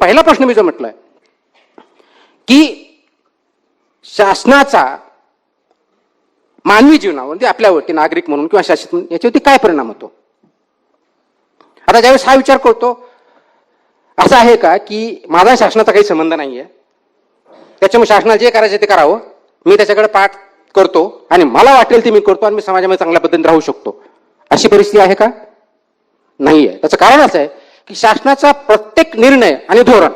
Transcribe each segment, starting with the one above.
पहिला प्रश्न मी जो म्हटलाय की शासनाचा मानवी जीवनावरती, आपल्यावरती नागरिक म्हणून किंवा शासन म्हणून याच्यावरती काय परिणाम होतो. आता ज्यावेळेस हा विचार करतो, असं आहे का की माझा शासनाचा काही संबंध नाहीये, त्याच्यामुळे शासनाला जे करायचं ते करावं, मी त्याच्याकडे पाठ करतो आणि मला वाटेल ते मी करतो आणि मी समाजामध्ये चांगल्या पद्धतीने राहू शकतो, अशी परिस्थिती आहे का? नाहीये. त्याचं कारण असं आहे की शासनाचा प्रत्येक निर्णय आणि धोरण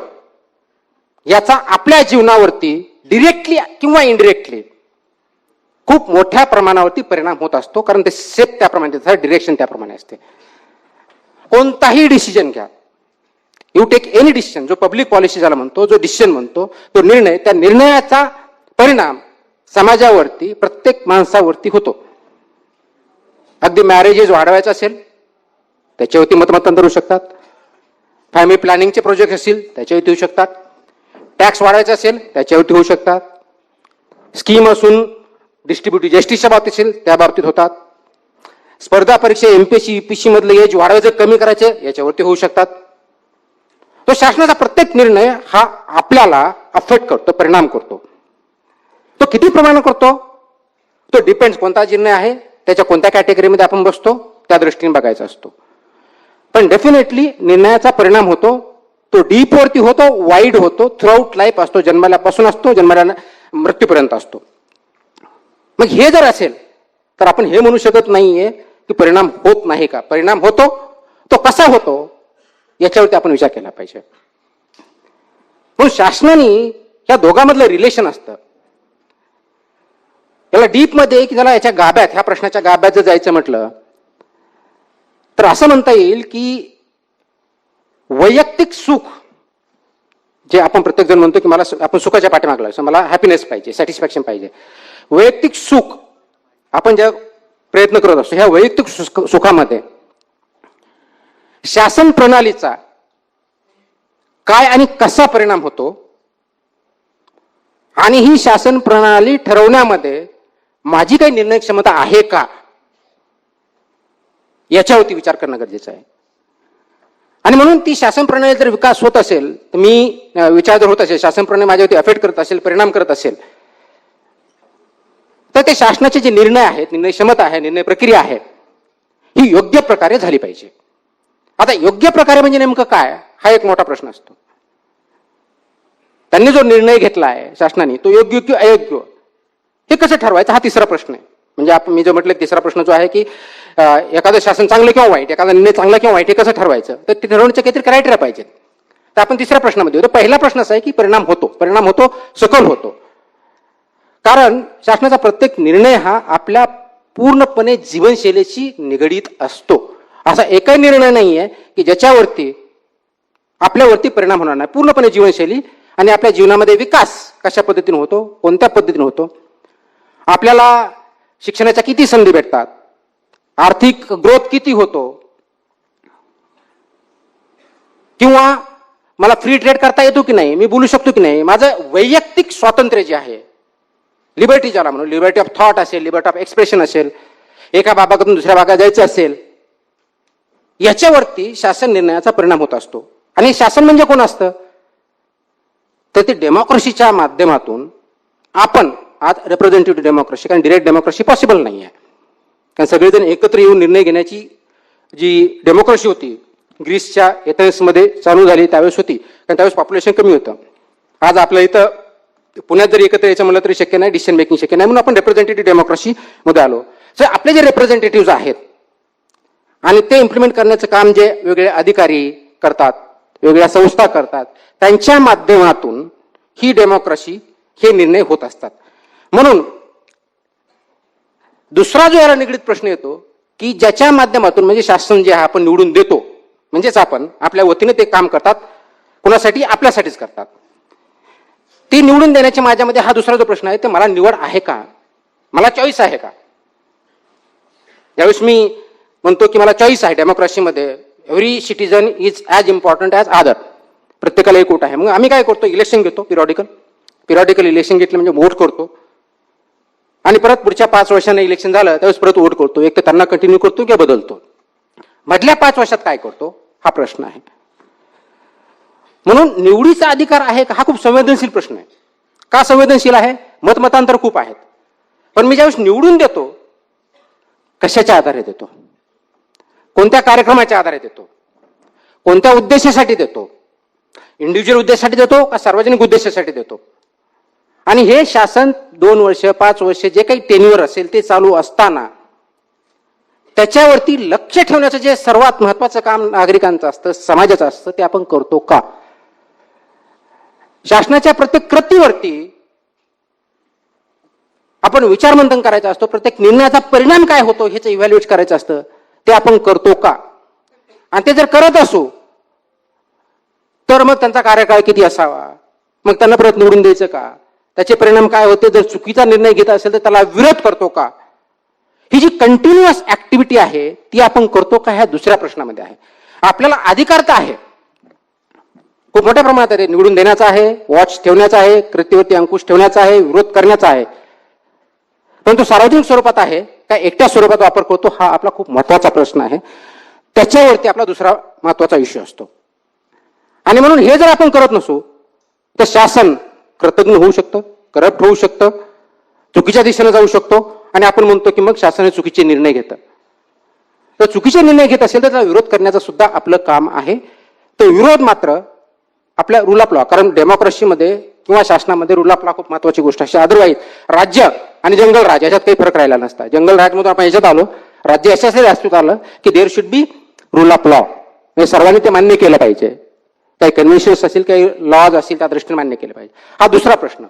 याचा आपल्या जीवनावरती डिरेक्टली किंवा इनडिरेक्टली खूप मोठ्या प्रमाणावरती परिणाम होत असतो. कारण ते सेप त्याप्रमाणे, डिरेक्शन त्याप्रमाणे असते. कोणताही डिसिजन घ्या, यू टेक एनी डिसिजन, जो पब्लिक पॉलिसी ज्याला म्हणतो, जो डिसिजन म्हणतो, तो निर्णय, त्या निर्णयाचा परिणाम समाजावरती, प्रत्येक माणसावरती होतो. अगदी मॅरेजेस वाढवायचं असेल त्याच्यावरती मतमतांतर होऊ शकतात, फॅमिली प्लॅनिंगचे प्रोजेक्ट असतील त्याच्यावरती होऊ शकतात, टॅक्स वाढवायचा असेल त्याच्यावरती होऊ शकतात, स्कीम असून डिस्ट्रीब्युटिव्ह जस्टिसच्या बाबतीत असेल त्या बाबतीत होतात, स्पर्धा परीक्षा एमपीएससी यूपीएससी मधले एज वाढवायचं कमी करायचे याच्यावरती होऊ शकतात. तो शासनाचा प्रत्येक निर्णय हा आपल्याला अफेक्ट करतो, परिणाम करतो. तो किती प्रमाणात करतो तो डिपेंड्स, कोणता निर्णय आहे, त्याच्या कोणत्या कॅटेगरीमध्ये आपण बसतो त्या दृष्टीने बघायचा असतो. पण डेफिनेटली निर्णयाचा परिणाम होतो, तो डीप वरती होतो, वाईड होतो, थ्रूआउट लाईफ असतो, जन्माल्यापासून असतो, जन्माला मृत्यूपर्यंत असतो. मग हे जर असेल तर आपण हे म्हणू शकत नाहीये की परिणाम होत नाही का. परिणाम होतो, तो कसा होतो याच्यावरती आपण विचार केला पाहिजे. म्हणून शासनाने या दोघांमधलं रिलेशन असतं, याला डीप मध्ये की त्याला याच्या गाभ्यात, ह्या प्रश्नाच्या गाभ्यात जर जायचं म्हटलं तर असं म्हणता येईल की वैयक्तिक सुख, जे आपण प्रत्येक जण म्हणतो की मला, आपण सुखाच्या पाठीमागे लागलो, मला हॅपीनेस पाहिजे, सॅटिस्फॅक्शन पाहिजे. वैयक्तिक सुख आपण ज्या प्रयत्न करत असतो, ह्या वैयक्तिक सुखामध्ये शासन प्रणालीचा काय आणि कसा परिणाम होतो आणि ही शासन प्रणाली ठरवण्यामध्ये माझी काही निर्णय क्षमता आहे का याच्यावरती विचार करणं गरजेचं आहे. आणि म्हणून ती शासन प्रणाली जर विकास होत असेल, तर मी विचार जर होत असेल, शासन प्रणाली माझ्यावरती अफेक्ट करत असेल, परिणाम करत असेल, तर ते शासनाचे जे निर्णय आहेत, निर्णय क्षमता आहे, निर्णय प्रक्रिया आहे, ही योग्य प्रकारे झाली पाहिजे. आता योग्य प्रकारे म्हणजे नेमकं काय, हा एक मोठा प्रश्न असतो. त्यांनी जो निर्णय घेतला आहे शासनाने, तो योग्य की अयोग्य हे कसं ठरवायचं, हा तिसरा प्रश्न आहे. म्हणजे आपण, मी जो म्हटलं तिसरा प्रश्न जो आहे की एखादं शासन चांगलं किंवा वाईट, एखादा निर्णय चांगला किंवा वाईट हे कसं ठरवायचं, तर ते ठरवण्याचे काहीतरी क्रायटेरिया पाहिजेत. तर आपण तिसऱ्या प्रश्नामध्ये होतो. पहिला प्रश्न असा आहे की परिणाम होतो, परिणाम होतो, सखोल होतो. कारण शासनाचा प्रत्येक निर्णय हा आपल्या पूर्णपणे जीवनशैलीशी निगडीत असतो. असा एकही निर्णय नाहीये की ज्याच्यावरती आपल्यावरती परिणाम होणार नाही. पूर्णपणे जीवनशैली आणि आपल्या जीवनामध्ये विकास कशा पद्धतीने होतो, कोणत्या पद्धतीने होतो, आपल्याला शिक्षणाच्या किती संधी भेटतात, आर्थिक ग्रोथ किती होतो, किंवा मला फ्री ट्रेड करता येतो की नाही, मी बोलू शकतो की नाही, माझं वैयक्तिक स्वातंत्र्य जे आहे, लिबर्टी ज्याला म्हणून, लिबर्टी ऑफ थॉट असेल, लिबर्टी ऑफ एक्सप्रेशन असेल, एका भागातून दुसऱ्या भागात जायचं असेल, याच्यावरती शासन निर्णयाचा परिणाम होत असतो. आणि शासन म्हणजे कोण असतं, तर ते डेमोक्रेसीच्या माध्यमातून आपण आज रिप्रेझेंटेटिव्ह डेमोक्रेसी, कारण डिरेक्ट डेमोक्रेसी पॉसिबल नाही आहे, कारण सगळेजण एकत्र येऊन निर्णय घेण्याची जी डेमोक्रेसी होती ग्रीसच्या एथेन्समध्ये चालू झाली त्यावेळेस होती, कारण त्यावेळेस पॉप्युलेशन कमी होतं. आज आपल्या इथं पुण्यात जरी एकत्र यायचं म्हणलं तरी शक्य नाही, डिसिजन मेकिंग शक्य नाही, म्हणून आपण रिप्रेझेंटेटिव्ह डेमोक्रेसी मध्ये आलो. सो आपले जे रिप्रेझेंटेटिव्ह आहेत आणि ते इम्प्लिमेंट करण्याचं काम जे वेगळे अधिकारी करतात, वेगळ्या संस्था करतात, त्यांच्या माध्यमातून ही डेमोक्रेसी, हे निर्णय होत असतात. म्हणून दुसरा जो याला निगडीत प्रश्न येतो की ज्याच्या माध्यमातून, म्हणजे शासन जे आपण निवडून देतो, म्हणजेच आपण आपल्या वतीने ते काम करतात, कुणासाठी, आपल्यासाठीच करतात, ती निवडून देण्याच्या माझ्यामध्ये हा दुसरा जो प्रश्न आहे, ते मला निवड आहे का, मला चॉईस आहे का. ज्यावेळेस मी म्हणतो की मला चॉईस आहे डेमोक्रेसीमध्ये, every citizen is as important as other, प्रत्येकाला एक वोट आहे. मग आम्ही काय करतो, इलेक्शन घेतो, पिरियॉडिकल इलेक्शन घेतलं म्हणजे वोट करतो, आणि परत पुढच्या 5 वर्षांना इलेक्शन झालं त्यावेळेस परत वोट करतो. एक तर त्यांना कंटिन्यू करतो किंवा बदलतो. मधल्या 5 वर्षात काय करतो हा प्रश्न आहे. म्हणून निवडीचा अधिकार आहे का हा खूप संवेदनशील प्रश्न आहे. का संवेदनशील आहे? मतमतांतर खूप आहेत. पण मी ज्यावेळेस निवडून देतो, कशाच्या आधारे देतो, कोणत्या कार्यक्रमाच्या आधारे देतो, कोणत्या उद्देशासाठी देतो, इंडिव्हिज्युअल उद्देशासाठी देतो का सार्वजनिक उद्देशासाठी देतो, आणि हे शासन 2 वर्ष 5 वर्ष जे काही टेन्युअर असेल ते चालू असताना त्याच्यावरती लक्ष ठेवण्याचं जे सर्वात महत्वाचं काम नागरिकांचं असतं, समाजाचं असतं, ते आपण करतो का? शासनाच्या प्रत्येक कृतीवरती आपण विचारमंथन करायचं असतो, प्रत्येक निर्णयाचा परिणाम काय होतो ह्याचं इव्हॅल्युएट करायचं असतं, ते आपण करतो का? आणि ते जर करत असू तर मग त्यांचा कार्यकाळ किती असावा, मग त्यांना परत निवडून द्यायचं का, त्याचे परिणाम काय होते, जर चुकीचा निर्णय घेत असेल तर त्याला विरोध करतो का, ही जी कंटिन्युअस ऍक्टिव्हिटी आहे ती आपण करतो का, ह्या दुसऱ्या प्रश्नामध्ये आहे. आपल्याला अधिकार तर आहे, खूप मोठ्या प्रमाणात आहे, निवडून देण्याचा आहे, वॉच ठेवण्याचा आहे, कृतीवरती अंकुश ठेवण्याचा आहे, विरोध करण्याचा आहे, परंतु सार्वजनिक स्वरूपात आहे का एकट्या स्वरूपात वापर करतो, हा आपला खूप महत्वाचा प्रश्न आहे. त्याच्यावरती आपला दुसरा महत्वाचा इश्यू असतो. आणि म्हणून हे जर आपण करत नसू तर शासन कृतज्ञ होऊ शकतं, करप्ट होऊ शकतं, चुकीच्या दिशेने जाऊ शकतो, आणि आपण म्हणतो की मग शासन चुकीचे निर्णय घेतं. तर चुकीचे निर्णय घेत असेल तर त्याचा विरोध करण्याचं सुद्धा आपलं काम आहे. तो विरोध मात्र आपल्या रूल ऑफ लॉ, कारण डेमोक्रेसीमध्ये किंवा शासनामध्ये रूल ऑफ लॉ खूप महत्वाची गोष्ट असते. अदरवाईज राज्य आणि जंगल राज याच्यात काही फरक राहिला नसता. जंगल राजमधून आपण याच्यात आलो, राज्य अशासाठी अस्तित्वात आलं की there should be rule of law, म्हणजे सर्वांनी ते मान्य केलं पाहिजे. काही कन्व्हेन्शन्स असतील, काही लॉज असतील, त्या दृष्टीने मान्य केले पाहिजे. हा दुसरा प्रश्न.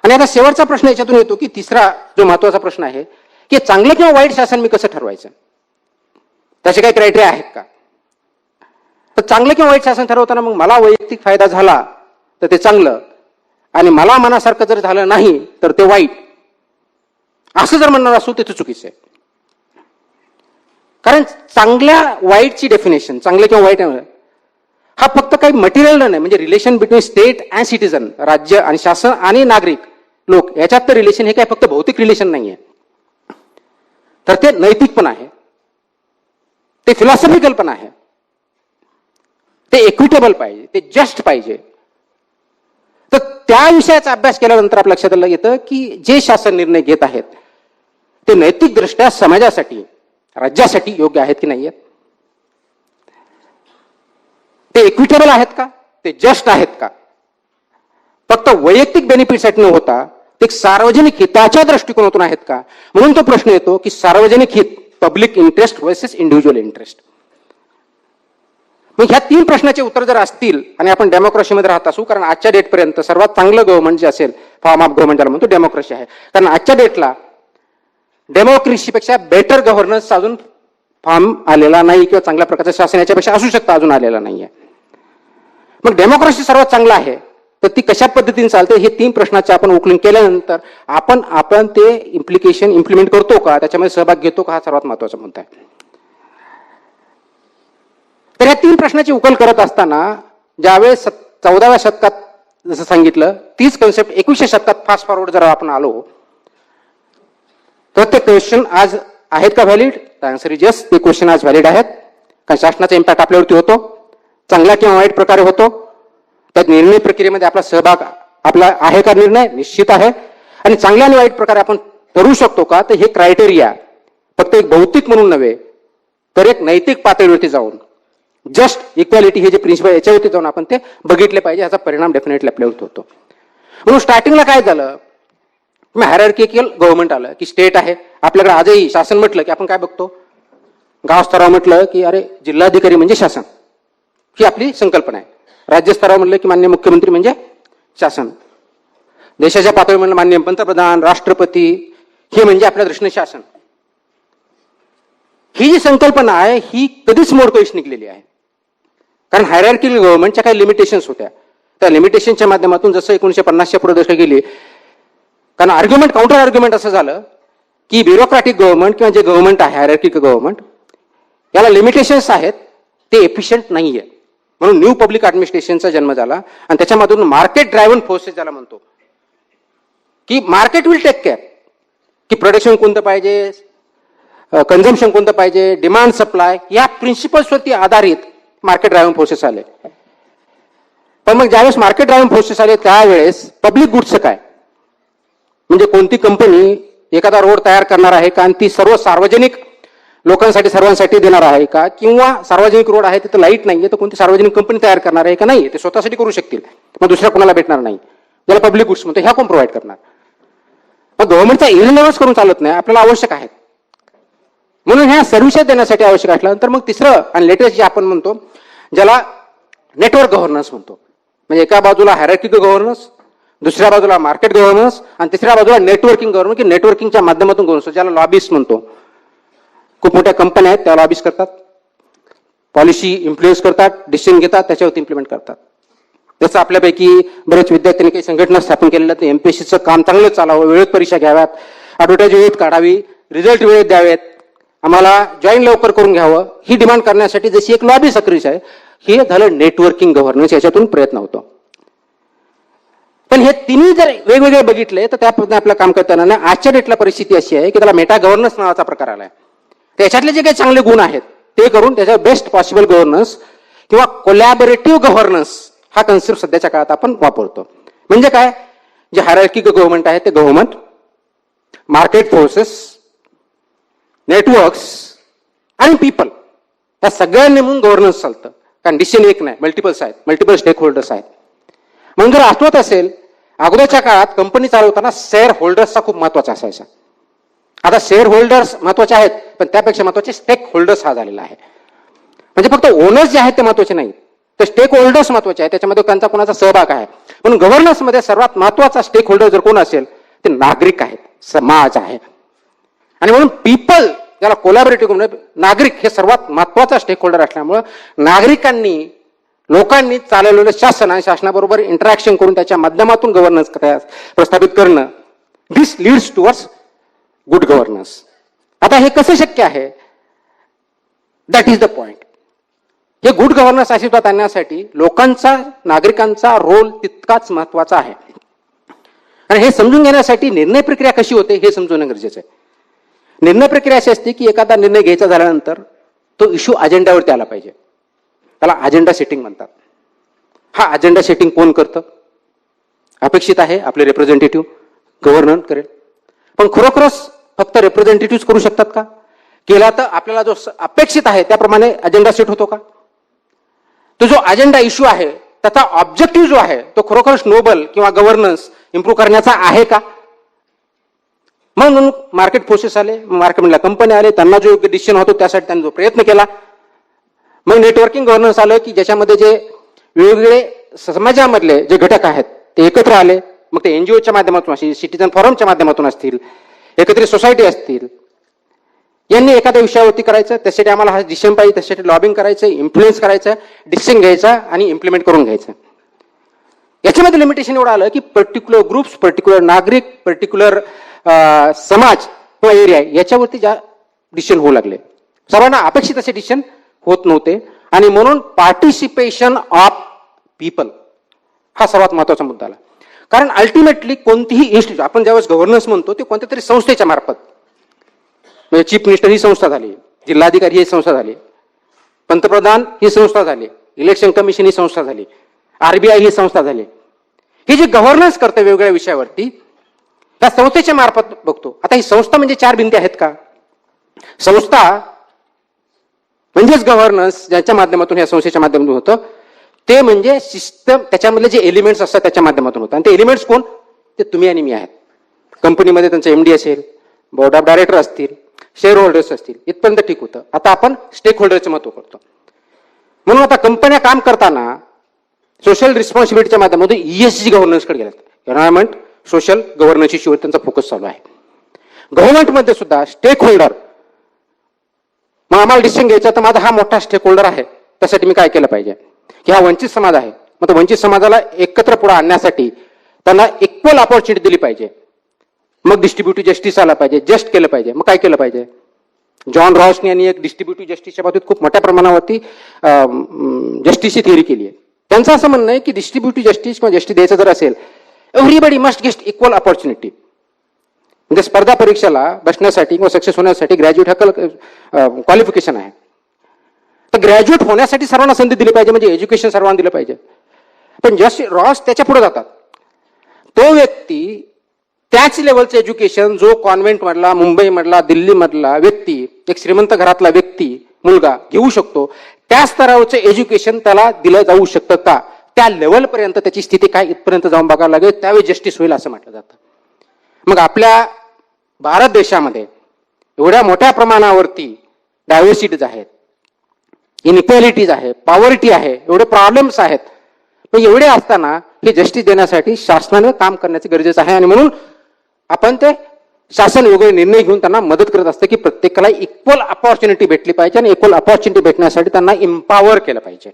आणि आता शेवटचा प्रश्न याच्यातून येतो की तिसरा जो महत्वाचा प्रश्न आहे की चांगलं किंवा वाईट शासन मी कसं ठरवायचं, त्याचे काही क्रायटेरिया आहेत का? तर चांगलं किंवा वाईट शासन ठरवताना मग मला वैयक्तिक फायदा झाला तर ते चांगलं, आणि मला मनासारखं जर झालं नाही तर ते वाईट, असं जर म्हणणार असू तर ते चुकीचं आहे. कारण चांगल्या वाईटची डेफिनेशन, चांगलं किंवा वाईट हा फक्त काही मटेरियल नाही, म्हणजे relation between state and citizen, राज्य आणि शासन आणि नागरिक लोक याच्यात तर रिलेशन हे काय फक्त भौतिक रिलेशन नाहीये, तर ते नैतिक पण आहे, ते फिलॉसॉफिकल पण आहे, ते इक्विटेबल पाहिजे, ते जस्ट पाहिजे. तर त्या विषयाचा अभ्यास केल्यानंतर आपल्या लक्षात येतं की जे शासन निर्णय घेत आहेत ते नैतिक दृष्ट्या समाजासाठी, राज्यासाठी योग्य आहेत की नाही आहेत, ते इक्विटेबल आहेत का, ते जस्ट आहेत का, फक्त वैयक्तिक बेनिफिटसाठी न होता ते सार्वजनिक हिताच्या दृष्टिकोनातून आहेत का. म्हणून तो प्रश्न येतो की सार्वजनिक हित, public interest versus individual interest. मग ह्या 3 प्रश्नाचे उत्तर जर असतील आणि आपण डेमोक्रेसीमध्ये राहत असू, कारण आजच्या डेटपर्यंत सर्वात चांगलं गव्हर्नमेंट जे असेल, फॉर्म ऑफ गव्हर्नमेंट ज्याला म्हणतो, डेमोक्रेसी आहे. कारण आजच्या डेटला डेमोक्रेसीपेक्षा बेटर गव्हर्नन्स अजून फॉर्म आलेला नाही, किंवा चांगल्या प्रकारचं शासन याच्यापेक्षा असू शकतं अजून आलेला नाहीये. मग डेमोक्रेसी सर्वात चांगलं आहे तर ती कशा पद्धतीने चालते, हे 3 प्रश्नाचे आपण उकलून केल्यानंतर आपण ते इम्प्लिमेंट करतो का, त्याच्यामध्ये सहभाग घेतो का, हा सर्वात महत्वाचा मुद्दा आहे. तर या 3 प्रश्नाची उकल करत असताना ज्यावेळेस 14व्या शतकात जसं सांगितलं तीच कन्सेप्ट 21व्या शतकात फास्ट फॉरवर्ड जर आपण आलो तर ते क्वेश्चन आज आहेत का व्हॅलिड? आन्सर इज यस, ते क्वेश्चन आज व्हॅलिड आहेत. कारण शासनाचा इम्पॅक्ट आपल्यावरती होतो, चांगल्या किंवा वाईट प्रकारे होतो. त्यात निर्णय प्रक्रियेमध्ये आपला सहभाग आपला आहे का, निर्णय निश्चित आहे. आणि चांगल्या आणि वाईट प्रकारे आपण ठरवू शकतो का, तर हे क्रायटेरिया फक्त एक भौतिक म्हणून नव्हे तर एक नैतिक पातळीवरती जाऊन, जस्ट इक्वॅलिटी हे जे प्रिन्सिपल याच्यावरती जाऊन आपण ते बघितले पाहिजे. याचा परिणाम डेफिनेटली आपल्यावरती होतो. म्हणून स्टार्टिंगला काय झालं, हायरार्किकल गव्हर्नमेंट आलं की स्टेट आहे. आपल्याकडे आजही शासन म्हटलं की आपण काय बघतो, गाव स्तरावर म्हटलं की अरे जिल्हाधिकारी म्हणजे शासन, ही आपली संकल्पना आहे. राज्य स्तरावर म्हटलं की माननीय मुख्यमंत्री म्हणजे शासन. देशाच्या पातळीवर म्हणलं माननीय पंतप्रधान, राष्ट्रपती, हे म्हणजे आपल्या दृष्टीने शासन. ही जी संकल्पना आहे ही कधीच मोडकळीस निघलेली आहे. कारण हायरार्किकल गव्हर्नमेंटच्या काही लिमिटेशन्स होत्या. त्या लिमिटेशनच्या माध्यमातून जसं 1950च्या पुढे दशक गेली, कारण आर्ग्युमेंट काउंटर आर्ग्युमेंट असं झालं की ब्युरोक्रॅटिक गव्हर्नमेंट किंवा जे गव्हर्नमेंट आहे हायरार्किकल गव्हर्नमेंट, याला लिमिटेशन्स आहेत, ते एफिशियंट नाहीये. म्हणून न्यू पब्लिक ऍडमिनिस्ट्रेशनचा जन्म झाला आणि त्याच्यामधून मार्केट ड्रायव्हन फोर्सेस ज्याला म्हणतो की मार्केट विल टेक केअर की प्रोडक्शन कोणतं पाहिजे, कन्झम्पशन कोणतं पाहिजे, डिमांड सप्लाय, या प्रिन्सिपल्सवरती आधारित मार्केट ड्रायव्हन फोर्सेस आले. पण मग ज्यावेळेस मार्केट ड्रायव्हन प्रोसेस आले त्यावेळेस पब्लिक गुड्सचं काय, म्हणजे कोणती कंपनी एखादा रोड तयार करणार आहे का आणि ती सर्व सार्वजनिक लोकांसाठी सर्वांसाठी देणार आहे का, किंवा सार्वजनिक रोड आहे तिथं लाईट नाहीये तर कोणती सार्वजनिक कंपनी तयार करणार आहे का, नाही ते स्वतःसाठी करू शकतील मग दुसऱ्या कोणाला भेटणार नाही, ज्याला पब्लिक गुड्स म्हणतो, ह्या कोण प्रोव्हाइड करणार. मग गव्हर्नमेंटचा इररिलेव्हन्स करून चालत नाही, आपल्याला आवश्यक आहे. म्हणून ह्या सर्व्हिसेस देण्यासाठी आवश्यक असल्यानंतर मग तिसरं आणि लेटेस्ट जे आपण म्हणतो ज्याला नेटवर्क गव्हर्नन्स म्हणतो, म्हणजे एका बाजूला हायरार्किकल गव्हर्नन्स, दुसऱ्या बाजूला मार्केट गव्हर्नन्स आणि तिसऱ्या बाजूला नेटवर्किंग गव्हर्नन्स, की नेटवर्किंगच्या माध्यमातून गव्हर्नन्स, ज्याला लॉबिस्ट म्हणतो. खूप मोठ्या कंपन्या आहेत त्या लॉबिस्ट करतात, पॉलिसी इन्फ्लुएन्स करतात, डिसिजन घेतात, त्याच्यावरती इम्प्लिमेंट करतात. जसं आपल्यापैकी बरेच विद्यार्थ्यांनी काही संघटना स्थापन केलेल्या, तर एमपीएससीचं काम चांगलं चालावं, वेळेत परीक्षा घ्याव्यात, ॲडव्हर्टाईज वेळेत काढावी, रिझल्ट वेळेत द्यावेत, आम्हाला जॉईन लवकर करून घ्यावं, ही डिमांड करण्यासाठी जशी एक लॉबी सक्रिय आहे, हे झालं नेटवर्किंग गव्हर्नन्स, याच्यातून प्रयत्न होतो. पण हे तिन्ही जर वेगवेगळे बघितले तर त्या पद्धतीने आपलं काम करताना ना आजच्या डेटला परिस्थिती अशी आहे की त्याला मेटा गव्हर्नन्स नावाचा प्रकार आलाय. त्याच्यातले जे काही चांगले गुण आहेत ते करून त्याच्या बेस्ट पॉसिबल गव्हर्नन्स किंवा कोलॅबोरेटिव्ह गव्हर्नन्स हा कन्सेप्ट सध्याच्या काळात आपण वापरतो. म्हणजे काय, जे हायरार्किकल गव्हर्नमेंट आहे ते गव्हर्नमेंट, मार्केट फोर्सेस, नेटवर्क्स आणि पीपल, या सगळ्यांनी म्हणून गव्हर्नन्स चालतं. कारण डिसिजन एक नाही, मल्टिपल्स आहेत, मल्टिपल स्टेक होल्डर्स आहेत. म्हणून जर आठवत असेल अगोदरच्या काळात कंपनी चालवताना शेअर होल्डर्सचा खूप महत्वाचा असायचा. आता शेअर होल्डर्स महत्वाचे आहेत पण त्यापेक्षा महत्वाचे स्टेक होल्डर्स हा झालेला आहे. म्हणजे फक्त ओनर्स जे आहेत ते महत्वाचे नाहीत, तर स्टेक होल्डर्स महत्वाचे आहेत, त्याच्यामध्ये त्यांचा कोणाचा सहभाग आहे. म्हणून गव्हर्नन्समध्ये सर्वात महत्वाचा स्टेक होल्डर जर कोण असेल ते नागरिक आहेत, समाज आहे. आणि म्हणून पीपल, ज्याला कोलॅबोरेटिव्ह म्हणजे नागरिक, हे सर्वात महत्वाचा स्टेक होल्डर असल्यामुळं नागरिकांनी, लोकांनी चालवलेलं शासन आणि शासनाबरोबर इंटरॅक्शन करून त्याच्या माध्यमातून गव्हर्नन्स प्रस्थापित करणं, this leads towards good governance. आता हे कसं शक्य आहे, दॅट इज द पॉइंट. हे गुड गव्हर्नन्स अस्तित्वात आणण्यासाठी लोकांचा, नागरिकांचा रोल तितकाच महत्वाचा आहे. आणि हे समजून घेण्यासाठी निर्णय प्रक्रिया कशी होते हे समजून गरजेचं आहे. निर्णय प्रक्रिया अशी असते की एखादा निर्णय घ्यायचा झाल्यानंतर तो इश्यू अजेंड्यावरती आला पाहिजे, त्याला अजेंडा सेटिंग म्हणतात. हा अजेंडा सेटिंग कोण करतं, अपेक्षित आहे आपले रिप्रेझेंटेटिव्ह गव्हर्नर करेल. पण खरोखरच फक्त रिप्रेझेंटेटिव्ह करू शकतात का, केला तर आपल्याला जो अपेक्षित आहे त्याप्रमाणे अजेंडा सेट होतो का, तो जो अजेंडा इश्यू आहे त्याचा ऑब्जेक्टिव्ह जो आहे तो खरोखरच नोबल किंवा गव्हर्नन्स इम्प्रूव्ह करण्याचा आहे का. म्हणून मार्केट फोर्सेस आले, मार्केटमधल्या कंपन्या आले, त्यांना जो योग्य डिसिजन होतो त्यासाठी त्यांनी जो प्रयत्न केला. मग नेटवर्किंग गव्हर्नन्स आलं की ज्याच्यामध्ये जे वेगवेगळे समाजामधले जे घटक आहेत ते एकत्र आले. मग ते एनजीओच्या माध्यमातून असतील, सिटीजन फॉरमच्या माध्यमातून असतील, एकत्रित सोसायटी असतील, यांनी एखाद्या विषयावरती करायचं, त्यासाठी आम्हाला हा डिसिजन पाहिजे, त्यासाठी लॉबिंग करायचं, इन्फ्लुएन्स करायचं, डिसिजन घ्यायचा आणि इम्प्लिमेंट करून घ्यायचं. याच्यामध्ये लिमिटेशन एवढं आलं की पर्टिक्युलर ग्रुप्स, पर्टिक्युलर नागरिक, पर्टिक्युलर समाज किंवा एरिया याच्यावरती ज्या डिसिजन होऊ लागले, सर्वांना अपेक्षित असे डिसिजन होत नव्हते. आणि म्हणून पार्टिसिपेशन ऑफ पीपल हा सर्वात महत्वाचा मुद्दा आला. कारण अल्टिमेटली कोणतीही इन्स्टिट्यूट, आपण ज्यावेळेस गव्हर्नन्स म्हणतो ते कोणत्या तरी संस्थेच्या मार्फत, म्हणजे चीफ मिनिस्टर ही संस्था झाली, जिल्हाधिकारी ही संस्था झाली, पंतप्रधान ही संस्था झाली, इलेक्शन कमिशन ही संस्था झाली, आरबीआय ही संस्था झाली. ही जी गव्हर्नन्स करते वेगवेगळ्या विषयावरती त्या संस्थेच्या मार्फत बघतो. आता ही संस्था म्हणजे चार भिंती आहेत का, संस्था म्हणजेच गव्हर्नन्स ज्याच्या माध्यमातून या संस्थेच्या माध्यमातून होतं ते म्हणजे सिस्टम, त्याच्यामधले जे एलिमेंट्स असतात त्याच्या माध्यमातून होतं. आणि ते एलिमेंट्स कोण, ते तुम्ही आणि मी आहेत. कंपनीमध्ये त्यांचं एमडी असेल, बोर्ड ऑफ डायरेक्टर असतील, शेअर होल्डर्स असतील, इथपर्यंत ठीक होतं. आता आपण स्टेक होल्डरचं महत्व करतो. म्हणून आता कंपन्या काम करताना सोशल रिस्पॉन्सिबिलिटीच्या माध्यमातून ईएसजी गव्हर्नन्सकडे गेल्यात. एन्व्हायरमेंट सोशल गव्हर्नन्स इश्यूवर त्यांचा फोकस चालू आहे. गव्हर्नमेंटमध्ये सुद्धा स्टेक होल्डर, मग आम्हाला डिसिजन घ्यायचा तर माझा हा मोठा स्टेक होल्डर आहे, त्यासाठी मी काय केलं पाहिजे, की हा वंचित समाज आहे, मग वंचित समाजाला एकत्र पुढे आणण्यासाठी त्यांना इक्वल ऑपॉर्च्युनिटी दिली पाहिजे. मग डिस्ट्रीब्युटिव्ह जस्टिस आला पाहिजे, जस्ट केलं पाहिजे. मग काय केलं पाहिजे, जॉन रॉसने यांनी एक डिस्ट्रीब्युटिव्ह जस्टिसच्या बाबतीत खूप मोठ्या प्रमाणावरती जस्टिसची थिअरी केली आहे. त्यांचं असं म्हणणं आहे की डिस्ट्रीब्युटिव्ह जस्टिस किंवा जस्टिस द्यायचं जर असेल, everybody must get equal opportunity. म्हणजे स्पर्धा परीक्षेला बसण्यासाठी किंवा सक्सेस होण्यासाठी ग्रॅज्युएट हा क्वालिफिकेशन आहे. तर ग्रॅज्युएट होण्यासाठी सर्वांना संधी दिली पाहिजे, म्हणजे एज्युकेशन सर्वांना दिलं पाहिजे. पण जस्ट रॉस त्याच्या पुढे जातात. तो व्यक्ती त्याच लेवलचं एज्युकेशन जो कॉन्व्हेंट मधला, मुंबई मधला, दिल्ली मधला व्यक्ती, एक श्रीमंत घरातला व्यक्ती मुलगा घेऊ शकतो, त्या स्तरावरचं एज्युकेशन त्याला दिलं जाऊ शकतं का, त्या लेवलपर्यंत त्याची स्थिती काय इथपर्यंत जाऊन बघायला लागेल, त्यावेळी जस्टिस होईल असं म्हटलं जातं. मग आपल्या भारत देशामध्ये एवढ्या मोठ्या प्रमाणावरती डायव्हर्सिटीज आहेत, इनइक्वॅलिटीज आहे, पॉवर्टी आहे, एवढे प्रॉब्लेम्स आहेत. पण एवढे असताना हे जस्टिस देण्यासाठी शासनाने काम करण्याचे गरजेचं आहे. आणि म्हणून आपण ते शासन वेगवेगळे निर्णय घेऊन त्यांना मदत करत असते की प्रत्येकाला इक्वल अपॉर्च्युनिटी भेटली पाहिजे आणि इक्वल अपॉर्च्युनिटी भेटण्यासाठी त्यांना एम्पॉवर केलं पाहिजे.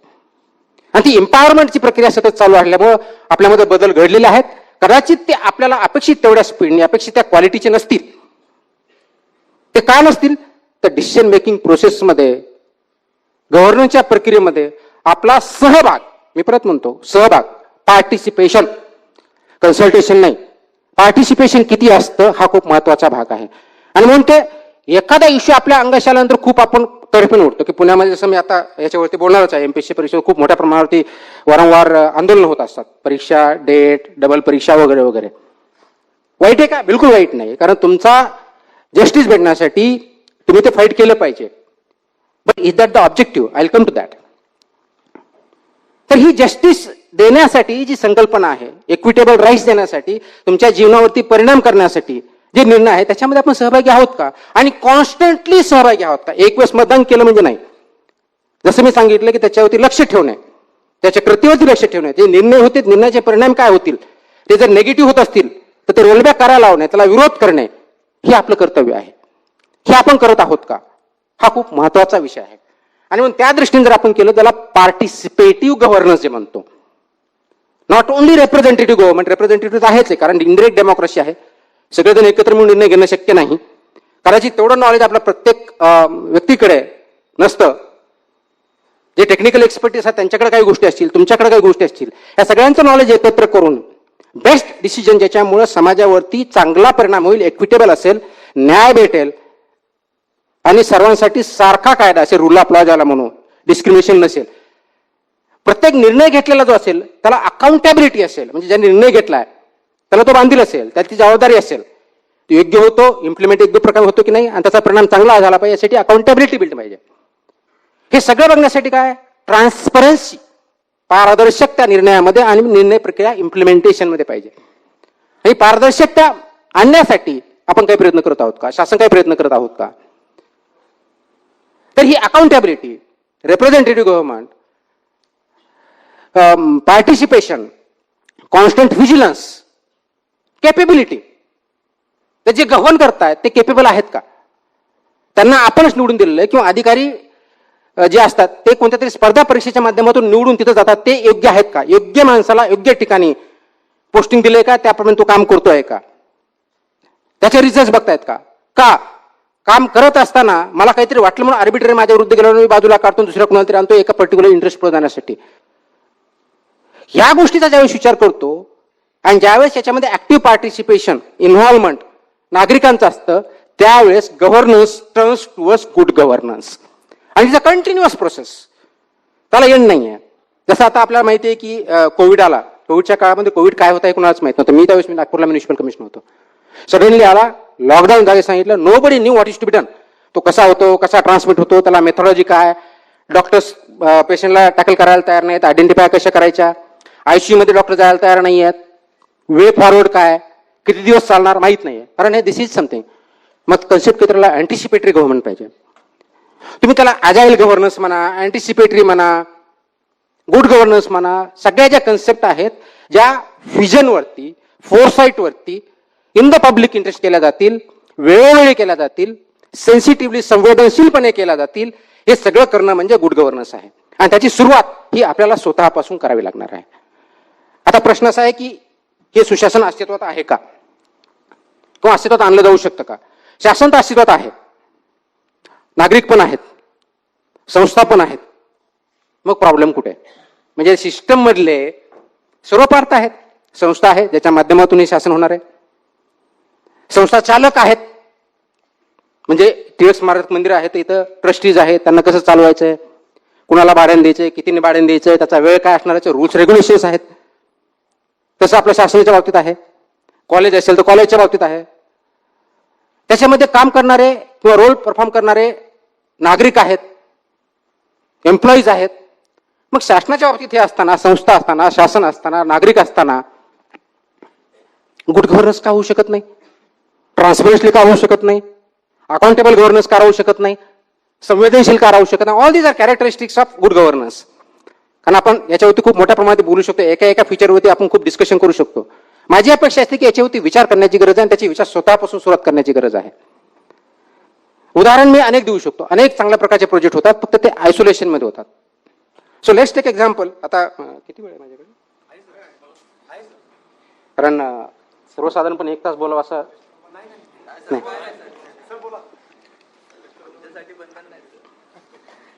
आणि ती एम्पॉवरमेंटची प्रक्रिया सतत चालू असल्यामुळे आपल्यामध्ये बदल घडलेले आहेत. कदाचित ते आपल्याला अपेक्षित तेवढ्या स्पीडने, अपेक्षित त्या क्वालिटीचे नसतील. ते का नसतील? तर डिसिजन मेकिंग प्रोसेसमध्ये, गव्हर्नन्सच्या प्रक्रियेमध्ये आपला सहभाग, मी परत म्हणतो सहभाग, पार्टिसिपेशन, कन्सल्टेशन नाही, पार्टिसिपेशन किती असतं हा खूप महत्वाचा भाग आहे. आणि म्हणून ते एखादा इश्यू आपल्या अंगाशी आल्यानंतर खूप आपण तडफीन उठतो की पुण्यामध्ये जसं मी आता याच्यावरती बोलणारच आहे, एमपीएससी परीक्षा खूप मोठ्या प्रमाणावरती वारंवार आंदोलन होत असतात, परीक्षा, डेट, डबल परीक्षा वगैरे वगैरे. वाईट आहे का? बिलकुल वाईट नाही, कारण तुमचा जस्टिस भेटण्यासाठी तुम्ही ते फाईट केलं पाहिजे. But is that the objective? I will come to that. तर ही जस्टिस देण्यासाठी जी संकल्पना आहे, इक्विटेबल राईट्स देण्यासाठी, तुमच्या जीवनावरती परिणाम करण्यासाठी जे निर्णय आहे त्याच्यामध्ये आपण सहभागी आहोत का? आणि कॉन्स्टंटली सहभागी आहोत का? एक वेळेस मतदान केलं म्हणजे नाही. जसं मी सांगितलं की त्याच्यावरती लक्ष ठेवणे, त्याच्या कृतीवरती लक्ष ठेवणे, जे निर्णय होते निर्णयाचे परिणाम काय होतील, ते जर निगेटिव्ह होत असतील तर ते रोलबॅक करायला लावणे, त्याला विरोध करणे, हे आपलं कर्तव्य आहे. हे आपण करत आहोत का? हा खूप महत्वाचा विषय आहे. आणि म्हणून त्या दृष्टीने जर आपण केलं त्याला पार्टिसिपेटिव्ह गव्हर्नन्स जे म्हणतो, not only representative government, representative आहेच आहे, कारण इनडायरेक्ट डेमोक्रेसी आहे, सगळेजण एकत्र मिळून निर्णय घेणं शक्य नाही. कदाचित तेवढं नॉलेज आपल्या प्रत्येक व्यक्तीकडे नसतं. जे टेक्निकल एक्सपर्टीज आहेत त्यांच्याकडे काही गोष्टी असतील, तुमच्याकडे काही गोष्टी असतील, या सगळ्यांचं नॉलेज एकत्र करून बेस्ट डिसिजन ज्याच्यामुळे समाजावरती चांगला परिणाम होईल, इक्विटेबल असेल, न्याय भेटेल आणि सर्वांसाठी सारखा कायदा असेल, रूल ऑफ लॉ ज्याला म्हणून, डिस्क्रिमिनेशन नसेल, प्रत्येक निर्णय घेतलेला जो असेल त्याला अकाउंटेबिलिटी असेल, म्हणजे ज्यांनी निर्णय घेतलाय त्याला तो बांधील असेल, त्याची जबाबदारी असेल, तो योग्य होतो, इम्प्लिमेंट योग्य प्रकारे होतो की नाही आणि त्याचा परिणाम चांगला झाला पाहिजे, यासाठी अकाउंटेबिलिटी बिल्ड पाहिजे. हे सगळं बघण्यासाठी काय? ट्रान्सपरन्सी, पारदर्शकता निर्णयामध्ये आणि निर्णय प्रक्रिया इम्प्लिमेंटेशन मध्ये पाहिजे. ही पारदर्शकता आणण्यासाठी आपण काही प्रयत्न करत आहोत का? शासन काही प्रयत्न करत आहोत का? तर ही accountability, representative government, participation, constant vigilance, capability, तर जे गव्हर्न करतायत ते केपेबल आहेत का? त्यांना आपणच निवडून दिलेलं आहे किंवा अधिकारी जे असतात ते कोणत्या तरी स्पर्धा परीक्षेच्या माध्यमातून निवडून तिथं जातात, ते योग्य आहेत का? योग्य माणसाला योग्य ठिकाणी पोस्टिंग दिलंय का? त्याप्रमाणे तो काम करतोय का? त्याचे रिझल्ट बघतायत का? का काम करत असताना मला काहीतरी वाटलं म्हणून आर्बिट्ररी माझ्या विरुद्ध गेल्यावर मी बाजूला काढतो, दुसऱ्या कोणाला तरी आणतो एका पर्टिक्युलर इंटरेस्ट प्रदानासाठी. या गोष्टीचा ज्यावेळेस विचार करतो आणि ज्यावेळेस याच्यामध्ये ऍक्टिव्ह पार्टिसिपेशन, इन्व्हॉल्वमेंट नागरिकांचं असतं, त्यावेळेस governance turns towards good governance. आणि इट्स अ कंटिन्युअस प्रोसेस, त्याला एंड नाही आहे. जसं आता आपल्याला माहिती आहे की कोविड आला, कोविडच्या काळामध्ये कोविड काय होता हे कुणालाच माहित नव्हतं. मी त्यावेळेस नागपूरला म्युनिसिपल कमिशनर होतो. सडनली आला, लॉकडाऊन जागे सांगितलं, nobody knew what is to be done. तो कसा होतो, कसा ट्रान्समिट होतो, त्याला मेथॉलॉजी काय, डॉक्टर्स पेशंटला टॅकल करायला तयार नाहीत, आयडेंटिफाय कशा करायच्या, आयसीयू मध्ये डॉक्टर जायला तयार नाही आहेत, वे फॉरवर्ड काय, किती दिवस चालणार माहित नाहीये, कारण हे दिस इज समथिंग. मग कन्सेप्ट केंद्राला अँटिसिपेटरी गव्हर्नमेंट पाहिजे. तुम्ही त्याला अजाईल गव्हर्नन्स म्हणा, अँटिसिपेटरी म्हणा, गुड गव्हर्नन्स म्हणा, सगळ्या ज्या कन्सेप्ट आहेत ज्या व्हिजनवरती, फोरसाईटवरती, इन द पब्लिक इंटरेस्ट केल्या जातील, वेळोवेळी केल्या जातील, सेन्सिटिव्हली संवेदनशीलपणे केल्या जातील, हे सगळं करणं म्हणजे गुड गव्हर्नन्स आहे. आणि त्याची सुरुवात ही आपल्याला स्वतःपासून करावी लागणार आहे. आता प्रश्न असा आहे की हे सुशासन अस्तित्वात आहे का, किंवा अस्तित्वात आणलं जाऊ शकतं का? शासन तर अस्तित्वात आहे, नागरिक पण आहेत, संस्था पण आहेत, मग प्रॉब्लेम कुठे? म्हणजे सिस्टम मधले सर्व पार्ट आहेत. संस्था आहे ज्याच्या माध्यमातून हे शासन होणार आहे, संस्था चालक आहेत, म्हणजे टिळक स्मारक मंदिर आहे तर इथं ट्रस्टीज आहेत, त्यांना कसं चालवायचंय, कुणाला भाड्याने द्यायचंय, कितीने भाड्याने द्यायचंय, त्याचा वेळ काय असणार, रूल्स रेग्युलेशन्स आहेत. तसं आपल्या शासनाच्या बाबतीत आहे, कॉलेज असेल तर कॉलेजच्या बाबतीत आहे. त्याच्यामध्ये काम करणारे किंवा रोल परफॉर्म करणारे नागरिक आहेत, एम्प्लॉईज आहेत. मग शासनाच्या बाबतीत हे असताना, संस्था असताना, शासन असताना, नागरिक असताना गुड गव्हर्नन्स का होऊ शकत नाही? ट्रान्सपरन्सली का होऊ शकत नाही? अकाउंटेबल गव्हर्नन्स का राहू शकत नाही? संवेदनशील का राहू शकत नाही? All these are characteristics of good governance. कारण आपण याच्यावरती खूप मोठ्या प्रमाणात बोलू शकतो, एका एका फीचरवरती आपण खूप डिस्कशन करू शकतो. माझी अपेक्षा असते की याच्यावरती विचार करण्याची गरज आहे आणि त्याची विचार स्वतःपासून सुरुवात करण्याची गरज आहे. उदाहरण मी अनेक देऊ शकतो, अनेक चांगल्या प्रकारचे प्रोजेक्ट होतात, फक्त ते आयसोलेशन मध्ये होतात. So let's take example. आता किती वेळ आहे माझ्याकडे? कारण सर्वसाधारणपणे 1 तास बोलावं असं नाही.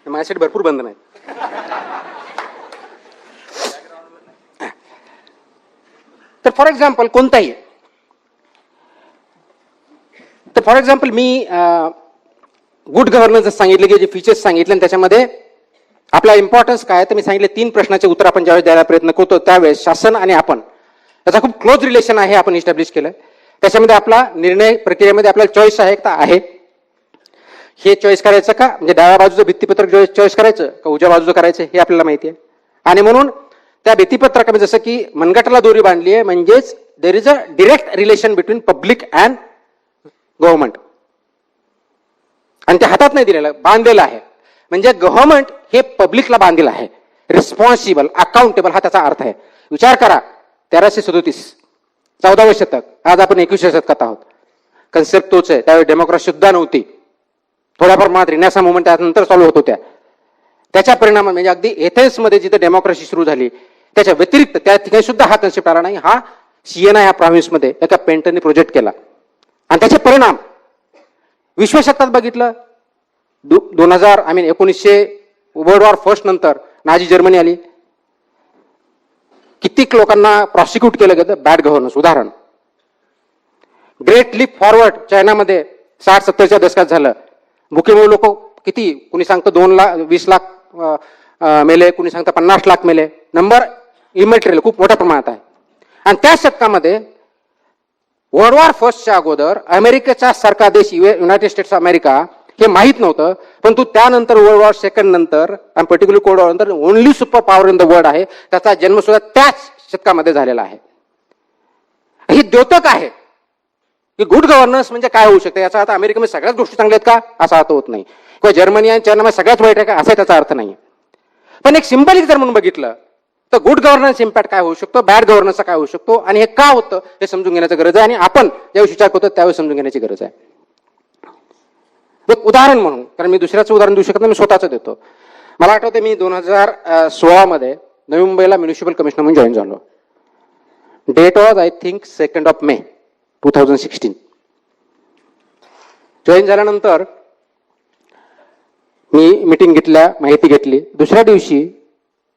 माझ्यासाठी भरपूर बंधन आहेत. तर फॉर एक्झाम्पल कोणताही, तर for example me good governance सांगितले की जे फीचर्स सांगितले आणि त्याच्यामध्ये आपला इम्पॉर्टन्स काय, तर मी सांगितले 3 प्रश्नाचे उत्तर आपण ज्यावेळेस द्यायला प्रयत्न करतो त्यावेळेस शासन आणि आपण त्याचा खूप क्लोज रिलेशन आहे आपण इस्टॅब्लिश केलं. त्याच्यामध्ये आपला निर्णय प्रक्रियेमध्ये आपल्याला चॉईस आहे का आहे, हे चॉईस करायचं का, म्हणजे डाव्या बाजूचं भित्तीपत्रक चॉईस करायचं का उजव्या बाजूचं करायचं हे आपल्याला माहिती आहे. आणि म्हणून त्या भित्तीपत्रकामध्ये जसं की मनगटाला दोरी बांधली आहे, म्हणजेच there is a direct relation between public and government. आणि ते हातात नाही दिलेलं, बांधलेलं आहे. म्हणजे गव्हर्नमेंट हे पब्लिकला बांधलेलं आहे. रिस्पॉन्सिबल, अकाउंटेबल हा त्याचा अर्थ आहे. विचार करा, 1337, 14वे शतक, आज आपण 21व्या शतकात आहोत. कन्सेप्ट तोच आहे. त्यावेळी डेमोक्रेसी सुद्धा नव्हती. थोड्या प्रमाणात रिन्यासा मुवमेंट त्यानंतर चालू होत होत्या. त्याच्या परिणामात म्हणजे अगदी एथेन्समध्ये जिथे डेमोक्रेसी सुरू झाली त्याच्या व्यतिरिक्त त्या ठिकाणी सुद्धा हा कन्सेप्ट आला नाही. हा सिएना या प्रॉव्हिन्समध्ये एका पेंटरने प्रोजेक्ट केला आणि त्याचे परिणाम विश्वशतकात बघितलं. 1900 वर्ल्ड वॉर फर्स्ट नंतर नाझी जर्मनी आली. कित्येक लोकांना प्रॉसिक्यूट केलं गेलं बॅड गव्हर्नन्स. उदाहरण, ग्रेट लीप फॉरवर्ड चायनामध्ये 60-70च्या दशकात झालं. भुकेमुळे लोक किती, कुणी सांगतं 20 लाख मेले, कुणी सांगतं 50 लाख मेले. नंबर इमॅटेरियल खूप मोठ्या प्रमाणात आहे. आणि त्या शतकामध्ये वर्ल्ड वॉर फर्स्टच्या अगोदर अमेरिकेचा सारखा देश युनायटेड स्टेट्स ऑफ अमेरिका हे माहीत नव्हतं, परंतु त्यानंतर वर्ल्ड वॉर सेकंड नंतर आणि पर्टिक्युलर कोल्ड वॉर नंतर only super power in the world आहे. त्याचा जन्म सुद्धा त्याच शतकामध्ये झालेला आहे. हे द्योतक आहे की गुड गव्हर्नन्स म्हणजे काय होऊ शकते. याचा अर्थ अमेरिकेमध्ये सगळ्याच गोष्टी चांगल्या आहेत का असा अर्थ होत नाही, किंवा जर्मनी आणि चायनामध्ये सगळ्याच वाईट आहे का असा त्याचा अर्थ नाही. पण एक सिंबॉलिक जर म्हणून बघितलं तर गुड गव्हर्नन्स इम्पॅक्ट काय होऊ शकतो, बॅड गव्हर्नन्सचा काय होऊ शकतो आणि हे का होतं हे समजून घेण्याची गरज आहे. आणि आपण ज्यावेळी विचार करतो त्यावेळी समजून घेण्याची गरज आहे. एक उदाहरण म्हणून, कारण मी दुसऱ्याचं उदाहरण देऊ शकत नाही, मी स्वतःच देतो. मला आठवते मी 2016 मध्ये नवी मुंबईला म्युनिसिपल कमिशनर म्हणून जॉईन झालो. Date was I think 2 May 2016. Join झाल्यानंतर मी मीटिंग घेतल्या, माहिती घेतली. दुसऱ्या दिवशी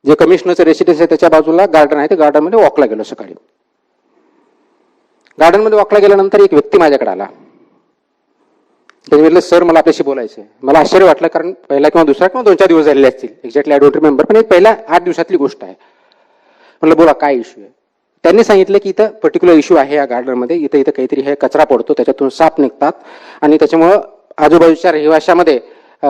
जे कमिशनरचं रेसिडेन्स आहे त्याच्या बाजूला गार्डन आहे, त्या गार्डनमध्ये वॉकला गेलो. सकाळी गार्डनमध्ये वॉकला गेल्यानंतर एक व्यक्ती माझ्याकडे आला. त्याने म्हटलं, सर मला आपल्याशी बोलायचं आहे. मला आश्चर्य वाटलं, कारण पहिला किंवा दुसरा किंवा 2-4 दिवस झालेले असतील, एक्झॅक्टली आय डोंट रिमेंबर, पण एक पहिल्या 8 दिवसातली गोष्ट आहे. म्हटलं बोला काय इश्यू आहे. त्यांनी सांगितलं की इथं पर्टिक्युलर इश्यू आहे या गार्डनमध्ये, इथं काहीतरी हे कचरा पडतो, त्याच्यातून साप निघतात आणि त्याच्यामुळं आजूबाजूच्या रहिवाशामध्ये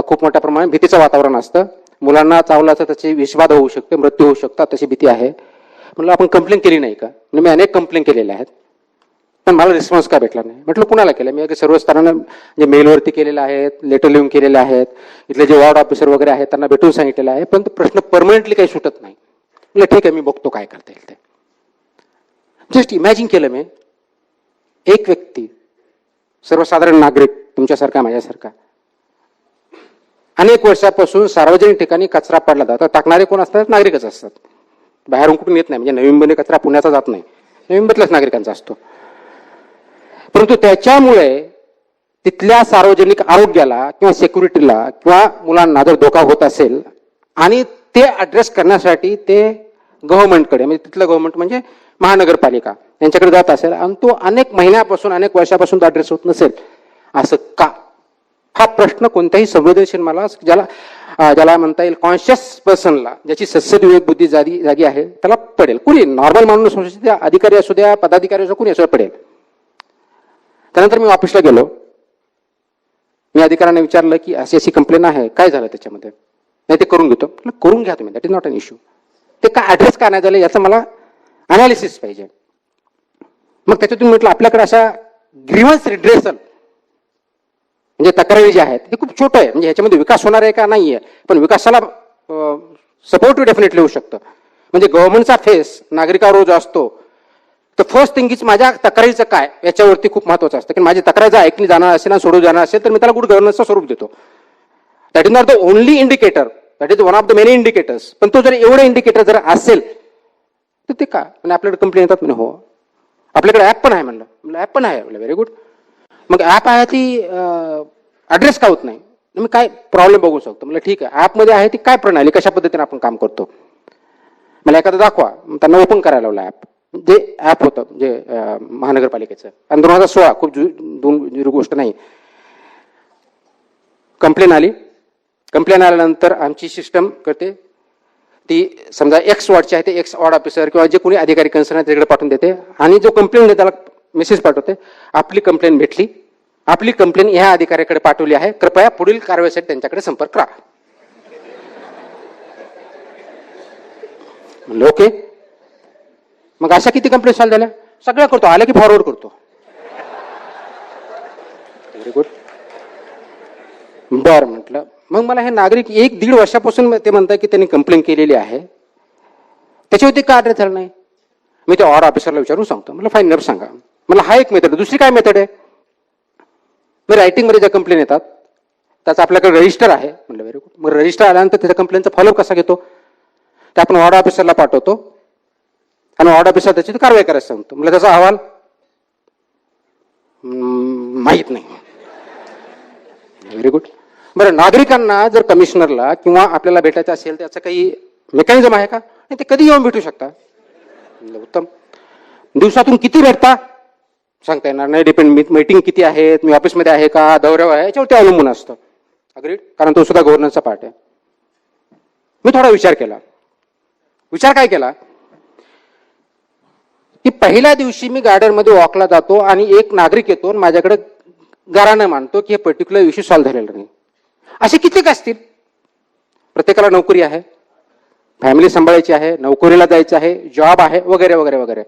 खूप मोठ्या प्रमाणात भीतीचं वातावरण असतं. मुलांना चावलं तर त्याची विषबाधा होऊ शकते, मृत्यू होऊ शकतात, तशी भीती आहे. म्हटलं आपण कंप्लेंट केली नाही का. म्हणजे मी अनेक कंप्लेंट केलेल्या आहेत, पण मला रिस्पॉन्स का भेटला नाही. म्हटलं कुणाला केलं. मी सर्व स्तरांना म्हणजे मेलवरती केलेले आहेत, लेटर लिहून केलेले आहेत, इथले जे वॉर्ड ऑफिसर वगैरे आहेत त्यांना भेटून सांगितलेलं आहे, पण प्रश्न परमनंटली काही सुटत नाही. म्हटलं ठीक आहे, मी बघतो काय करता येईल ते. जस्ट इमॅजिन केलं मी, एक व्यक्ती, सर्वसाधारण नागरिक तुमच्यासारखा माझ्यासारखा, अनेक वर्षापासून सार्वजनिक ठिकाणी कचरा पडला जातो. टाकणारे कोण असतात, नागरिकच असतात. बाहेरून कुठून येत नाही. म्हणजे नवी मुंबईने कचरा पुण्याचा जात नाही, नवी मुंबईतल्याच नागरिकांचा असतो. परंतु त्याच्यामुळे तिथल्या सार्वजनिक आरोग्याला किंवा सिक्युरिटीला किंवा मुलांना जर धोका होत असेल आणि ते ऍड्रेस करण्यासाठी ते गव्हर्नमेंटकडे, म्हणजे तिथलं गव्हर्नमेंट म्हणजे महानगरपालिका यांच्याकडे जात असेल आणि तो अनेक महिन्यापासून अनेक वर्षापासून तो ऍड्रेस होत नसेल, असं का. हा प्रश्न कोणत्याही संवेदनशील मला ज्याला ज्याला म्हणता येईल कॉन्शियस पर्सनला, ज्याची सद्सद विवेक बुद्धी जागी आहे, त्याला पडेल. कुणी नॉर्मल माणूस असू द्या, अधिकारी असू द्या, पदाधिकारी असू, कुणी असू द्या, पडेल. त्यानंतर मी ऑफिसला गेलो. मी अधिकाऱ्यांना विचारलं की अशी अशी कंप्लेन आहे, काय झालं त्याच्यामध्ये. नाही ते करून घेतो. करून घ्या तुम्ही, that is not an issue. ते काय ऍड्रेस का नाही झालं याचं मला अनालिसिस पाहिजे. मग त्याच्यातून म्हटलं आपल्याकडे अशा ग्रीव्हन्स रिड्रेसल म्हणजे तक्रारी ज्या आहेत हे खूप छोटं आहे. म्हणजे ह्याच्यामध्ये विकास होणार आहे का नाहीये, पण विकासाला सपोर्टिव्ह डेफिनेटली होऊ शकतं. म्हणजे गव्हर्नमेंटचा फेस नागरिकावर जो असतो, तर फर्स्ट थिंग इज माझ्या तक्रारीचं काय याच्यावरती खूप महत्वाचं असतं. की माझी तक्रार जर ऐकली जाणार असेल आणि सोडवली जाणार असेल तर मी त्याला गुड गव्हर्नन्सचं स्वरूप देतो. That is not the only indicator, that is one of the many indicators. पण तो जर एवढं इंडिकेटर जर असेल तर ते का. म्हणजे आपल्याकडे कंप्लेन येतात म्हणजे हो आपल्याकडे ऍप पण आहे. म्हणलं ऍप पण आहे. Very good. मग ऍप आहे ती ऍड्रेस का होत नाही. मी काय प्रॉब्लेम बघू शकतो. म्हणजे ठीक आहे, ऍपमध्ये आहे ती काय प्रणाली, कशा पद्धतीने आपण काम करतो, मला एखादं दाखवा. त्यांना ओपन करायला लावला ऍप. जे ऍप होतं म्हणजे महानगरपालिकेचं आणि 2016 खूप जुनी गोष्ट नाही. कंप्लेन आली. कंप्लेन आल्यानंतर आमची सिस्टम करते ती समजा एक्स वॉर्डची आहे ते एक्स वॉर्ड ऑफिसर किंवा जे कोणी अधिकारी कन्सर्न आहे त्याच्याकडे पाठवून देते आणि जो कंप्लेन देते त्याला मेसेज पाठवते, आपली कंप्लेन भेटली, आपली कंप्लेन ह्या अधिकाऱ्याकडे पाठवली आहे, कृपया पुढील कारवाईसाठी त्यांच्याकडे संपर्क करा. म्हणलं ओके. मग अशा किती कंप्लेंट सॉल्व्ह झाल्या. सगळ्या करतो, आल्या की फॉरवर्ड करतो. Very good. बरं म्हटलं. मग मला हे नागरिक 1-1.5 वर्षापासून ते म्हणतात की त्यांनी कंप्लेंट केलेली आहे, त्याच्यावरती का ऍड्रेस झाला नाही. मी ते ऑर ऑफिसरला विचारून सांगतो. मला फाईन नंबर सांगा. मला हा एक मेथड. दुसरी काय मेथड आहे. मी रायटिंगमध्ये ज्या कंप्लेन येतात त्याचा आपल्याकडे रजिस्टर आहे. म्हटलं व्हेरी गुड. मग रजिस्टर आल्यानंतर त्याच्या कंप्लेनचा फॉलोअप कसा घेतो, ते आपण वॉर्ड ऑफिसरला पाठवतो आणि वॉर्ड ऑफिसर त्याची कारवाई करायला सांगतो. म्हणजे त्याचा अहवाल माहीत नाही. Very good. बरं, नागरिकांना जर कमिशनरला किंवा आपल्याला भेटायचं असेल त्याचं काही मेकॅनिझम आहे का. ते कधी येऊन भेटू शकता. उत्तम. दिवसातून किती भेटता सांगता येणार नाही. डिपेंड मीटिंग किती आहेत, मी ऑफिसमध्ये आहे का, दौऱ्यावर आहे, याच्यावरती अवलंबून असतं. अग्रीड. कारण तो सुद्धा गव्हर्नन्सचा पार्ट आहे. मी थोडा विचार केला. विचार काय केला की पहिल्या दिवशी मी गार्डनमध्ये वॉकला जातो आणि एक नागरिक येतो आणि माझ्याकडे गाराणं मांडतो की हे पर्टिक्युलर इश्यू सॉल्व्ह झालेला नाही. असे किती असतील. प्रत्येकाला नोकरी आहे, फॅमिली सांभाळायची आहे, नोकरीला जायचं आहे, जॉब आहे, वगैरे वगैरे वगैरे.